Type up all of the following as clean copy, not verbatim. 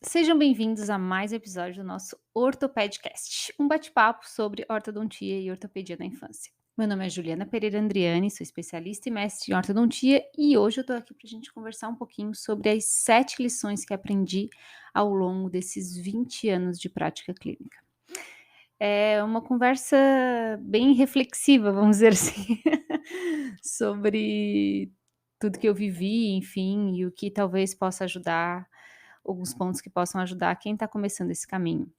Sejam bem-vindos a mais um episódio do nosso Ortopedcast, um bate-papo sobre ortodontia e ortopedia da infância. Meu nome é Juliana Pereira Andriani, sou especialista e mestre em ortodontia e hoje eu estou aqui para a gente conversar um pouquinho sobre as 7 lições que aprendi ao longo desses 20 anos de prática clínica. É uma conversa bem reflexiva, vamos dizer assim, sobre tudo que eu vivi, enfim, e o que talvez possa ajudar, alguns pontos que possam ajudar quem está começando esse caminho.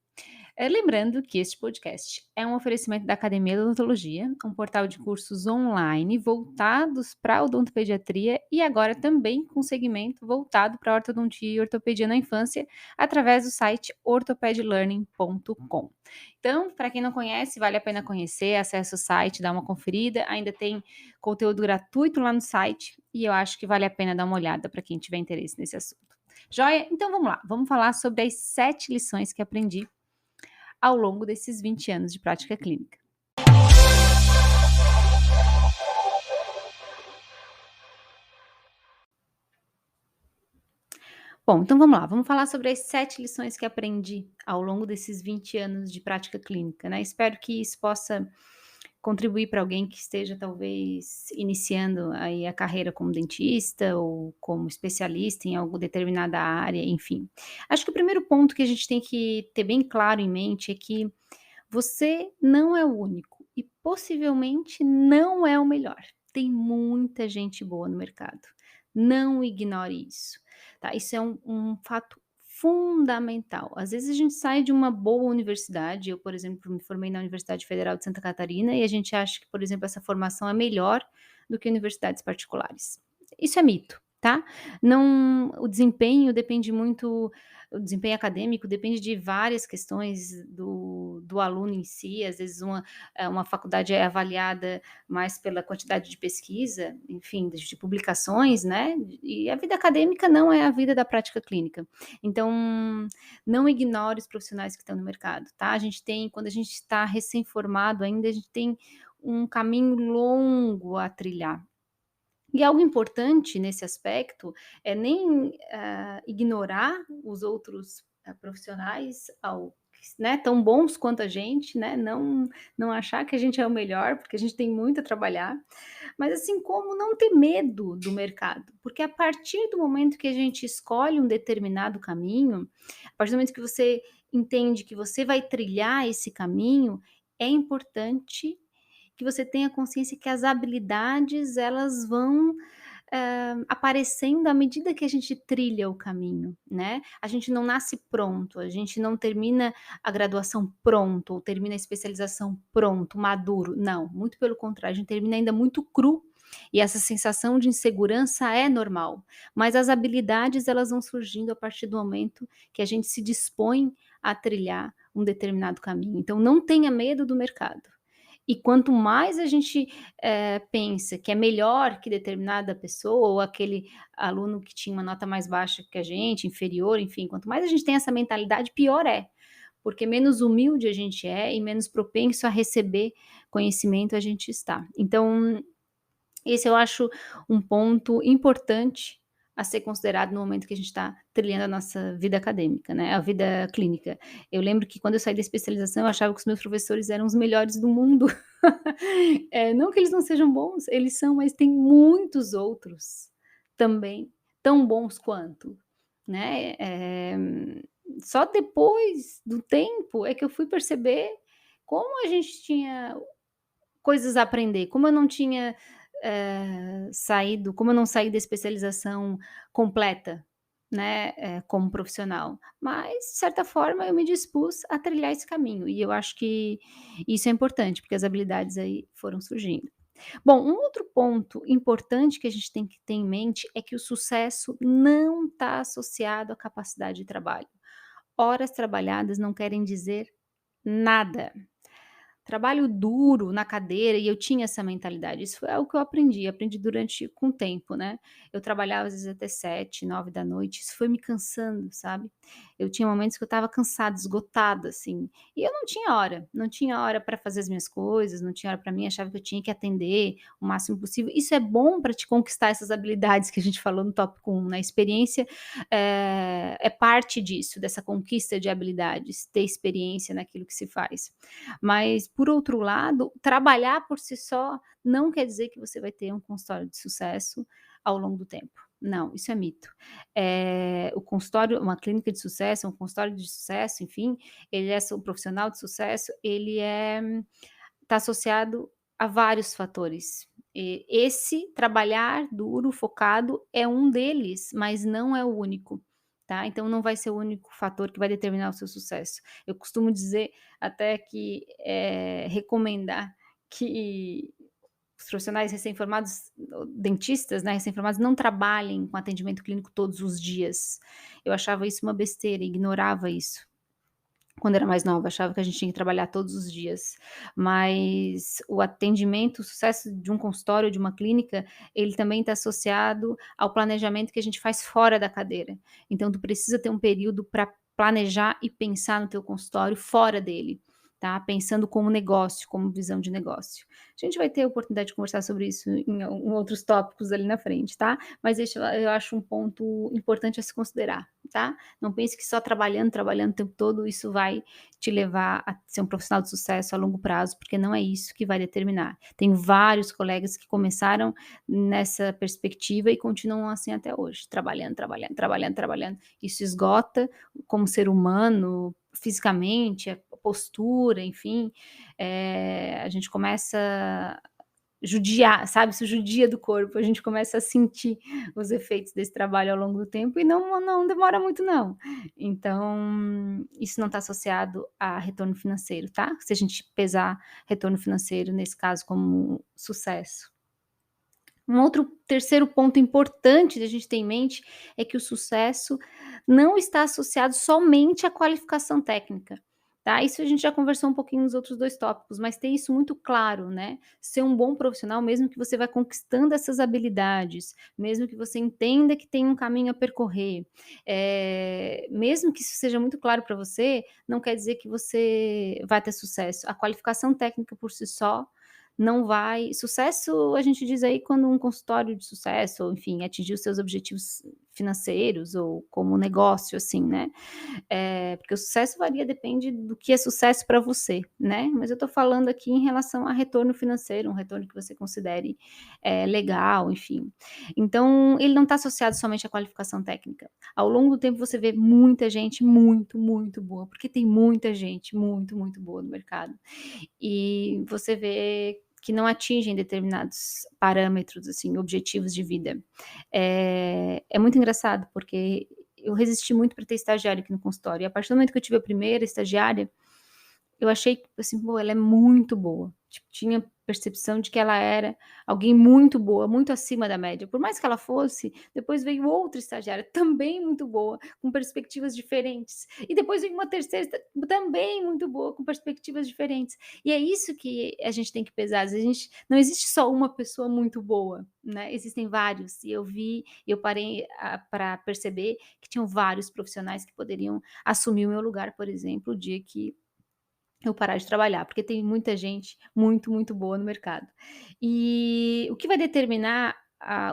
Lembrando que este podcast é um oferecimento da Academia da Odontologia, um portal de cursos online voltados para odontopediatria e agora também com segmento voltado para ortodontia e ortopedia na infância, através do site orthopedlearning.com. Então, para quem não conhece, vale a pena conhecer, acessa o site, dá uma conferida, ainda tem conteúdo gratuito lá no site e eu acho que vale a pena dar uma olhada para quem tiver interesse nesse assunto. Joia? Então vamos lá, vamos falar sobre as 7 lições que aprendi ao longo desses 20 anos de prática clínica. Bom, então vamos lá, vamos falar sobre as 7 lições que aprendi ao longo desses 20 anos de prática clínica, né. Espero que isso possa contribuir para alguém que esteja talvez iniciando aí a carreira como dentista ou como especialista em alguma determinada área, enfim. Acho que o primeiro ponto que a gente tem que ter bem claro em mente é que você não é o único e possivelmente não é o melhor. Tem muita gente boa no mercado. Não ignore isso, tá? Isso é um fato fundamental. Às vezes a gente sai de uma boa universidade, eu, por exemplo, me formei na Universidade Federal de Santa Catarina e a gente acha que, por exemplo, essa formação é melhor do que universidades particulares. Isso é mito, tá? Não, o desempenho acadêmico depende de várias questões do aluno em si, às vezes uma faculdade é avaliada mais pela quantidade de pesquisa, enfim, de publicações, né, e a vida acadêmica não é a vida da prática clínica. Então, não ignore os profissionais que estão no mercado, tá. Quando a gente está recém-formado ainda, a gente tem um caminho longo a trilhar. E algo importante nesse aspecto é nem, ignorar os outros, profissionais né, tão bons quanto a gente, né, não achar que a gente é o melhor, porque a gente tem muito a trabalhar, mas assim como não ter medo do mercado, porque a partir do momento que a gente escolhe um determinado caminho, a partir do momento que você entende que você vai trilhar esse caminho, é importante que você tenha consciência que as habilidades elas vão, aparecendo à medida que a gente trilha o caminho, né. A gente não nasce pronto, a gente não termina a graduação pronto ou termina a especialização pronto, maduro, não, muito pelo contrário, a gente termina ainda muito cru, e essa sensação de insegurança é normal, mas as habilidades elas vão surgindo a partir do momento que a gente se dispõe a trilhar um determinado caminho, então não tenha medo do mercado. E quanto mais a gente, pensa que é melhor que determinada pessoa ou aquele aluno que tinha uma nota mais baixa que a gente, inferior, enfim, quanto mais a gente tem essa mentalidade, pior é, porque menos humilde a gente é e menos propenso a receber conhecimento a gente está. Então esse eu acho um ponto importante a ser considerado no momento que a gente está trilhando a nossa vida acadêmica, né, a vida clínica. Eu lembro que quando eu saí da especialização, eu achava que os meus professores eram os melhores do mundo. Não que eles não sejam bons, eles são, mas tem muitos outros também tão bons quanto, né. Só depois do tempo é que eu fui perceber como a gente tinha coisas a aprender, como eu não tinha, como eu não saí da especialização completa, né, como profissional, mas de certa forma eu me dispus a trilhar esse caminho e eu acho que isso é importante, porque as habilidades aí foram surgindo. Bom, um outro ponto importante que a gente tem que ter em mente é que o sucesso não está associado à capacidade de trabalho. Horas trabalhadas não querem dizer nada. trabalho duro na cadeira e eu tinha essa mentalidade, isso foi algo que eu aprendi durante com o tempo, né. Eu trabalhava às vezes até 7, 9 da noite, isso foi me cansando, sabe. Eu tinha momentos que eu estava cansada, esgotada, assim, e eu não tinha hora para fazer as minhas coisas, não tinha hora para mim, achava que eu tinha que atender o máximo possível. Isso é bom para te conquistar essas habilidades que a gente falou no tópico 1, né, experiência, é parte disso, dessa conquista de habilidades, ter experiência naquilo que se faz. Mas, por outro lado, trabalhar por si só não quer dizer que você vai ter um consultório de sucesso ao longo do tempo. Não, isso é mito. O consultório uma clínica de sucesso, um consultório de sucesso, enfim, ele é um profissional de sucesso, ele está associado a vários fatores. Esse trabalhar duro, focado, é um deles, mas não é o único, tá. Então não vai ser o único fator que vai determinar o seu sucesso. Eu costumo dizer até que, recomendar que os profissionais recém-formados, dentistas, né, recém-formados, não trabalhem com atendimento clínico todos os dias. Eu achava isso uma besteira, ignorava isso. Quando era mais nova, achava que a gente tinha que trabalhar todos os dias, mas o atendimento, o sucesso de um consultório, de uma clínica, ele também está associado ao planejamento que a gente faz fora da cadeira. Então tu precisa ter um período para planejar e pensar no teu consultório fora dele, tá, pensando como negócio, como visão de negócio. A gente vai ter a oportunidade de conversar sobre isso em outros tópicos ali na frente, tá, mas deixa eu acho um ponto importante a se considerar, tá. Não pense que só trabalhando, trabalhando o tempo todo, isso vai te levar a ser um profissional de sucesso a longo prazo, porque não é isso que vai determinar. Tenho vários colegas que começaram nessa perspectiva e continuam assim até hoje, trabalhando, trabalhando, trabalhando, trabalhando. Isso esgota como ser humano, fisicamente, a postura, enfim, a gente começa judiar, sabe, isso judia do corpo, a gente começa a sentir os efeitos desse trabalho ao longo do tempo e não demora muito não. Então, isso não está associado a retorno financeiro, tá, se a gente pesar retorno financeiro, nesse caso, como sucesso. Um outro terceiro ponto importante de a gente ter em mente, é que o sucesso não está associado somente à qualificação técnica, tá. Isso a gente já conversou um pouquinho nos outros 2 tópicos, mas ter isso muito claro, né. Ser um bom profissional, mesmo que você vá conquistando essas habilidades, mesmo que você entenda que tem um caminho a percorrer, mesmo que isso seja muito claro para você, não quer dizer que você vai ter sucesso. A qualificação técnica por si só não vai sucesso, a gente diz aí quando um consultório de sucesso ou enfim, atingir os seus objetivos financeiros ou como negócio, assim, né, porque o sucesso varia, depende do que é sucesso para você, né, mas eu estou falando aqui em relação a retorno financeiro, um retorno que você considere, legal, enfim. Então, ele não está associado somente à qualificação técnica. Ao longo do tempo você vê muita gente muito, muito boa, porque tem muita gente muito, muito boa no mercado. E você vê que não atingem determinados parâmetros, assim, objetivos de vida. É muito engraçado, porque eu resisti muito para ter estagiário aqui no consultório, e a partir do momento que eu tive a primeira estagiária, eu achei, assim: "Pô, ela é muito boa", tipo, tinha percepção de que ela era alguém muito boa, muito acima da média. Por mais que ela fosse, depois veio outra estagiária também muito boa, com perspectivas diferentes. E depois veio uma terceira também muito boa, com perspectivas diferentes. E é isso que a gente tem que pesar, às vezes a gente não existe só uma pessoa muito boa, né, existem vários. E eu parei pra perceber que tinham vários profissionais que poderiam assumir o meu lugar, por exemplo, o dia que eu parar de trabalhar, porque tem muita gente muito, muito boa no mercado. E o que vai determinar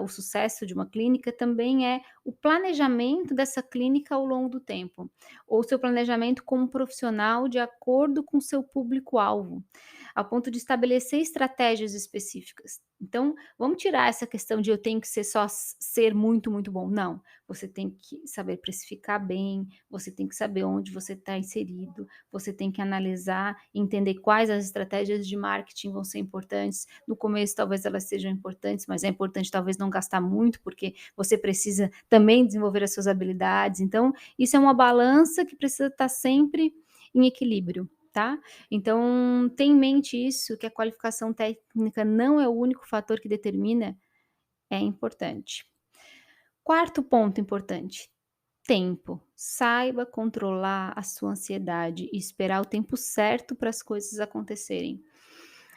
o sucesso de uma clínica também é o planejamento dessa clínica ao longo do tempo, ou seu planejamento como profissional de acordo com seu público-alvo, a ponto de estabelecer estratégias específicas. Então, vamos tirar essa questão de eu tenho que ser só ser muito, muito bom. Não, você tem que saber precificar bem, você tem que saber onde você está inserido, você tem que analisar, entender quais as estratégias de marketing vão ser importantes. No começo, talvez elas sejam importantes, mas é importante talvez não gastar muito, porque você precisa também desenvolver as suas habilidades. Então, isso é uma balança que precisa estar sempre em equilíbrio, tá? Então, tenha em mente isso, que a qualificação técnica não é o único fator que determina, é importante. Quarto ponto importante, Tempo. Saiba controlar a sua ansiedade e esperar o tempo certo para as coisas acontecerem.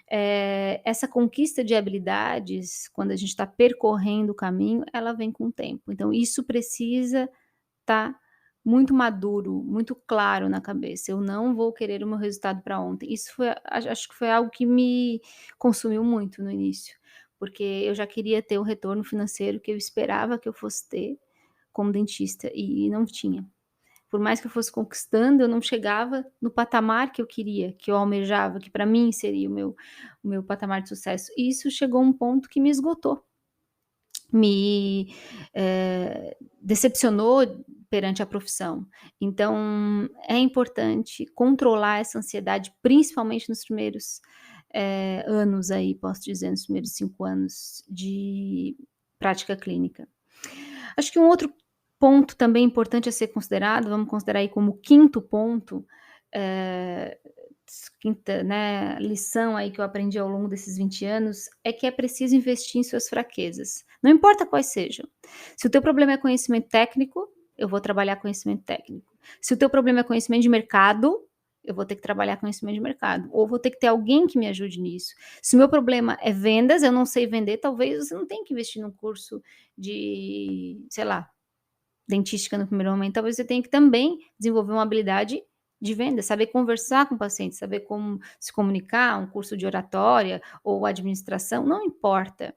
Essa conquista de habilidades, quando a gente está percorrendo o caminho, ela vem com o tempo. Então isso precisa estar muito maduro, muito claro na cabeça. Eu não vou querer o meu resultado para ontem. Isso foi acho que foi algo que me consumiu muito no início, porque eu já queria ter o retorno financeiro que eu esperava que eu fosse ter como dentista e não tinha. Por mais que eu fosse conquistando, eu não chegava no patamar que eu queria, que eu almejava, que para mim seria o meu patamar de sucesso. E isso chegou a um ponto que me esgotou, me, decepcionou perante a profissão. Então, é importante controlar essa ansiedade, principalmente nos primeiros, anos aí, posso dizer, nos primeiros 5 anos de prática clínica. Acho que um outro ponto também importante a ser considerado, vamos considerar aí como quinto ponto, eh, quinta, né, lição aí que eu aprendi ao longo desses 20 anos, é que é preciso investir em suas fraquezas, não importa quais sejam. Se o teu problema é conhecimento técnico, eu vou trabalhar conhecimento técnico. Se o teu problema é conhecimento de mercado, eu vou ter que trabalhar conhecimento de mercado, ou vou ter que ter alguém que me ajude nisso. Se o meu problema é vendas, eu não sei vender, talvez você não tenha que investir num curso de, sei lá, dentística no primeiro momento, talvez você tenha que também desenvolver uma habilidade de venda, saber conversar com o paciente, saber como se comunicar, um curso de oratória ou administração, não importa.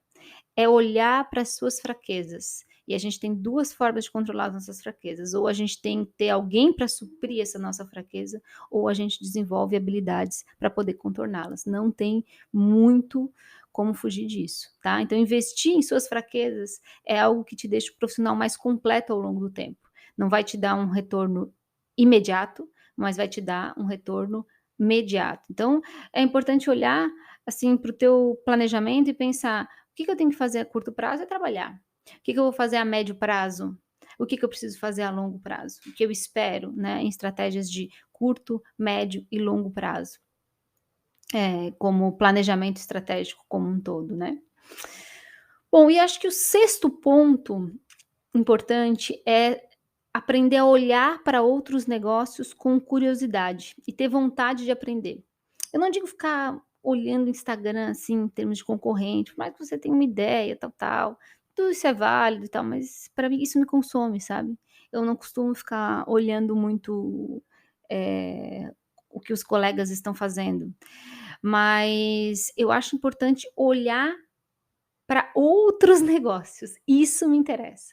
É olhar para as suas fraquezas. E a gente tem 2 formas de controlar as nossas fraquezas, ou a gente tem que ter alguém para suprir essa nossa fraqueza, ou a gente desenvolve habilidades para poder contorná-las. Não tem muito como fugir disso, tá. Então investir em suas fraquezas é algo que te deixa o profissional mais completo ao longo do tempo. Não vai te dar um retorno imediato, mas vai te dar um retorno mediato. Então, é importante olhar, assim, para o teu planejamento e pensar: "O que que eu tenho que fazer a curto prazo é trabalhar. O que que eu vou fazer a médio prazo? O que que eu preciso fazer a longo prazo? O que eu espero, né, em estratégias de curto, médio e longo prazo". Como planejamento estratégico como um todo, né. Bom, e acho que o sexto ponto importante é aprender a olhar para outros negócios com curiosidade e ter vontade de aprender. Eu não digo ficar olhando o Instagram, assim, em termos de concorrente, por mais que você tenha uma ideia, tal, tal, tudo isso é válido e tal, mas para mim isso me consome, sabe. Eu não costumo ficar olhando muito, o que os colegas estão fazendo, mas eu acho importante olhar para outros negócios, isso me interessa.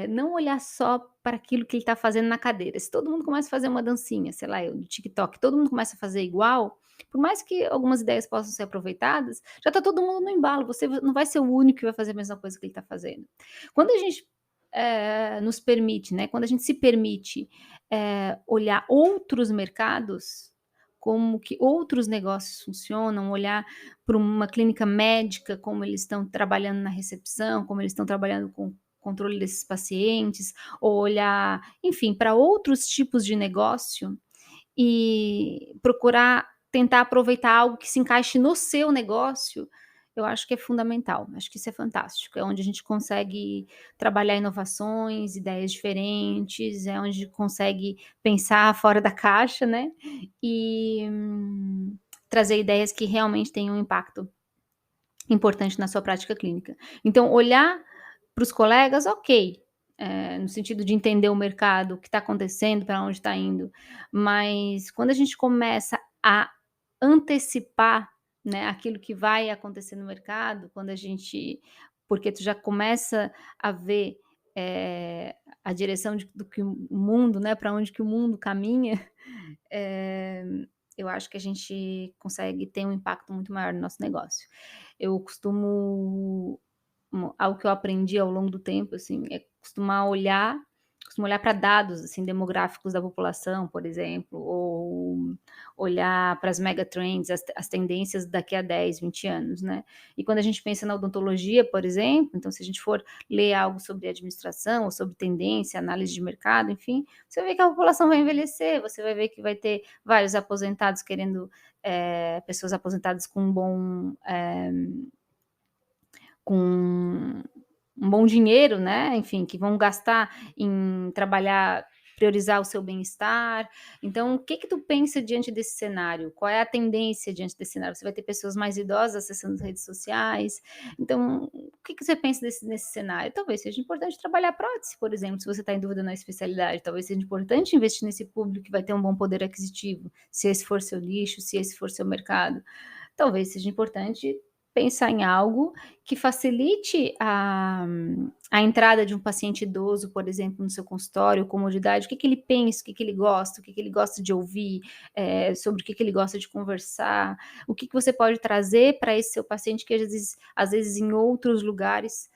Não olhar só para aquilo que ele está fazendo na cadeira. Se todo mundo começa a fazer uma dancinha, sei lá eu, no TikTok, todo mundo começa a fazer igual, por mais que algumas ideias possam ser aproveitadas, já está todo mundo no embalo, você não vai ser o único que vai fazer a mesma coisa que ele está fazendo. Quando a gente, nos permite, né, quando a gente se permite, olhar outros mercados, como que outros negócios funcionam, olhar para uma clínica médica, como eles estão trabalhando na recepção, como eles estão trabalhando com controle desses pacientes, ou olhar, enfim, para outros tipos de negócio e procurar tentar aproveitar algo que se encaixe no seu negócio, eu acho que é fundamental, acho que isso é fantástico, é onde a gente consegue trabalhar inovações, ideias diferentes, é onde consegue pensar fora da caixa, né, e, trazer ideias que realmente tenham um impacto importante na sua prática clínica. Então olhar para os colegas, ok, no sentido de entender o mercado, o que está acontecendo, para onde está indo, mas quando a gente começa a antecipar, né, aquilo que vai acontecer no mercado, quando a gente porque tu já começa a ver, a direção do que o mundo, né, para onde que o mundo caminha, eh, eu acho que a gente consegue ter um impacto muito maior no nosso negócio. Eu costumo algo que eu aprendi ao longo do tempo, assim, é costumo olhar para dados, assim, demográficos da população, por exemplo, ou olhar para as mega trends, as tendências daqui a 10, 20 anos, né. E quando a gente pensa na odontologia, por exemplo, então se a gente for ler algo sobre administração ou sobre tendência, análise de mercado, enfim, você vai ver que a população vai envelhecer, você vai ver que vai ter vários aposentados querendo, pessoas aposentadas com um bom, com um bom dinheiro, né, enfim, que vão gastar em trabalhar, priorizar o seu bem-estar. Então, o que que tu pensa diante desse cenário? Qual é a tendência diante desse cenário? Você vai ter pessoas mais idosas acessando as redes sociais. Então, o que que você pensa nesse cenário? Talvez seja importante trabalhar prótese, por exemplo, se você está em dúvida na especialidade. Talvez seja importante investir nesse público que vai ter um bom poder aquisitivo, se esse for seu nicho, se esse for seu mercado. Talvez seja importante pensar em algo que facilite a entrada de um paciente idoso, por exemplo, no seu consultório, comodidade, o que que ele pensa, o que que ele gosta de ouvir, sobre o que que ele gosta de conversar, o que que você pode trazer para esse seu paciente que às vezes em outros lugares,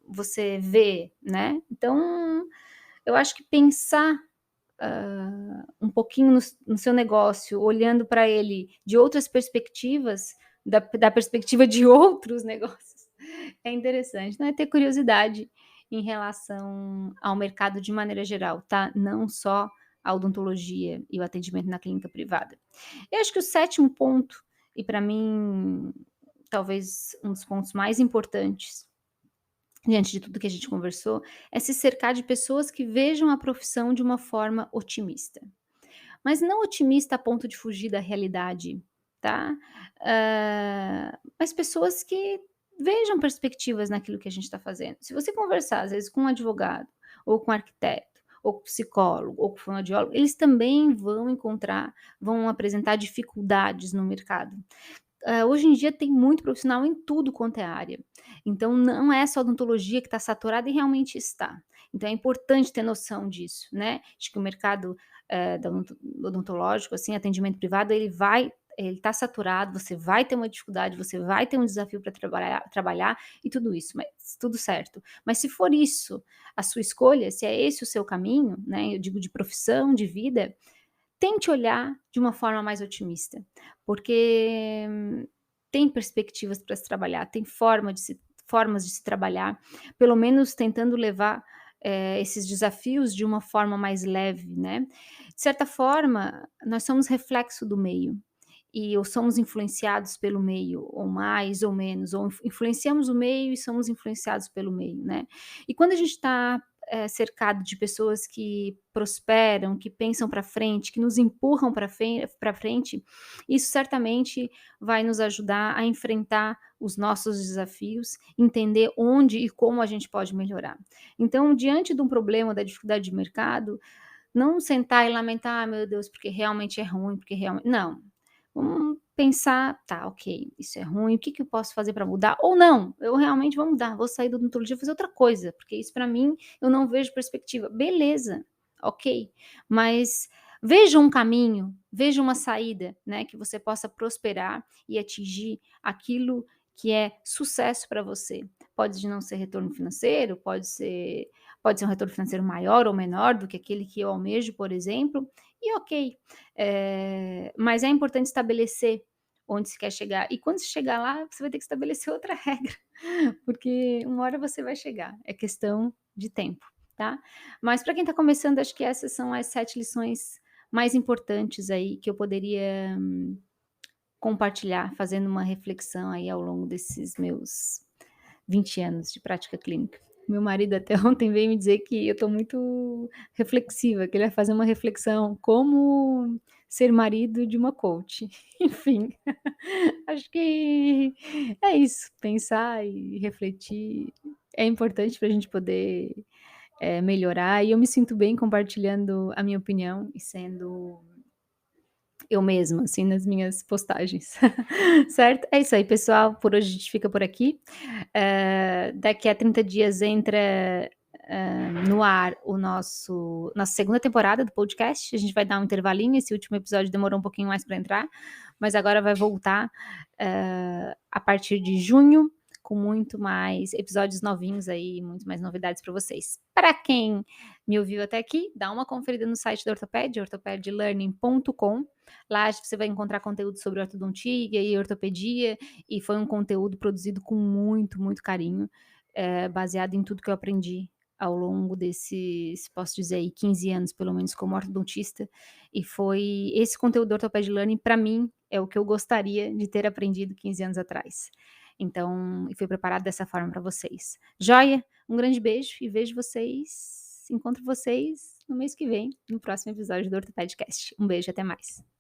você vê, né. Então, eu acho que pensar um pouquinho no seu negócio, olhando para ele de outras perspectivas, da perspectiva de outros negócios, é interessante, né, ter curiosidade em relação ao mercado de maneira geral, tá, não só a odontologia e o atendimento na clínica privada. Eu acho que o sétimo ponto, e para mim talvez um dos pontos mais importantes, diante de tudo que a gente conversou, é se cercar de pessoas que vejam a profissão de uma forma otimista. Mas não otimista a ponto de fugir da realidade, tá. Mas pessoas que vejam perspectivas naquilo que a gente está fazendo. Se você conversar, às vezes, com um advogado, ou com um arquiteto, ou com um psicólogo, ou com um fonoaudiólogo, eles também vão apresentar dificuldades no mercado. Hoje em dia tem muito profissional em tudo quanto é área, então não é só odontologia que está saturada e realmente está. Então é importante ter noção disso, né, de que o mercado, da odontológico, assim, atendimento privado, ele está saturado, você vai ter uma dificuldade, você vai ter um desafio para trabalhar e tudo isso, mas tudo certo. Mas se for isso a sua escolha, se é esse o seu caminho, né, eu digo de profissão, de vida, tente olhar de uma forma mais otimista, porque tem perspectivas para se trabalhar, tem formas de se trabalhar, pelo menos tentando levar, esses desafios de uma forma mais leve, né. De certa forma, nós somos reflexo do meio, e ou somos influenciados pelo meio, ou mais ou menos, ou influenciamos o meio e somos influenciados pelo meio, né. E quando a gente está, cercado de pessoas que prosperam, que pensam para frente, que nos empurram para frente, isso certamente vai nos ajudar a enfrentar os nossos desafios, entender onde e como a gente pode melhorar. Então, diante de um problema, da dificuldade de mercado, não sentar e lamentar: "Ah, meu Deus, porque realmente é ruim, porque realmente", não. Vamos pensar: "Tá, ok, isso é ruim, o que que eu posso fazer para mudar?" Ou não, eu realmente vou mudar, vou sair da odontologia e fazer outra coisa, porque isso para mim eu não vejo perspectiva. Beleza, ok, mas veja um caminho, veja uma saída, né, que você possa prosperar e atingir aquilo que é sucesso para você. Pode não ser retorno financeiro, pode ser um retorno financeiro maior ou menor do que aquele que eu almejo, por exemplo, e ok. Mas é importante estabelecer onde se quer chegar. E quando se chegar lá, você vai ter que estabelecer outra regra, porque uma hora você vai chegar, é questão de tempo, tá. Mas para quem está começando, acho que essas são as 7 lições mais importantes aí que eu poderia compartilhar, fazendo uma reflexão aí ao longo desses meus 20 anos de prática clínica. Meu marido até ontem veio me dizer que eu estou muito reflexiva, que ele vai fazer uma reflexão, como ser marido de uma coach. Enfim, acho que é isso, pensar e refletir é importante para a gente poder, melhorar, e eu me sinto bem compartilhando a minha opinião e sendo eu mesma, assim, nas minhas postagens. Certo? É isso aí, pessoal, por hoje a gente fica por aqui. Daqui a 30 dias entra, no ar o nossa segunda temporada do podcast, a gente vai dar um intervalinho, esse último episódio demorou um pouquinho mais para entrar, mas agora vai voltar, a partir de junho, com muito mais episódios novinhos aí, muito mais novidades para vocês. Para quem me ouviu até aqui, dá uma conferida no site da Ortoped, ortopedlearning.com. Lá você vai encontrar conteúdo sobre ortodontia e ortopedia, e foi um conteúdo produzido com muito, muito carinho, baseado em tudo que eu aprendi ao longo desses, posso dizer aí, 15 anos, pelo menos, como ortodontista, e foi esse conteúdo do Ortoped Learning, para mim, é o que eu gostaria de ter aprendido 15 anos atrás. Então, e foi preparado dessa forma para vocês. Joia? Um grande beijo e encontro vocês no mês que vem, no próximo episódio do Ortopedcast. Um beijo, até mais.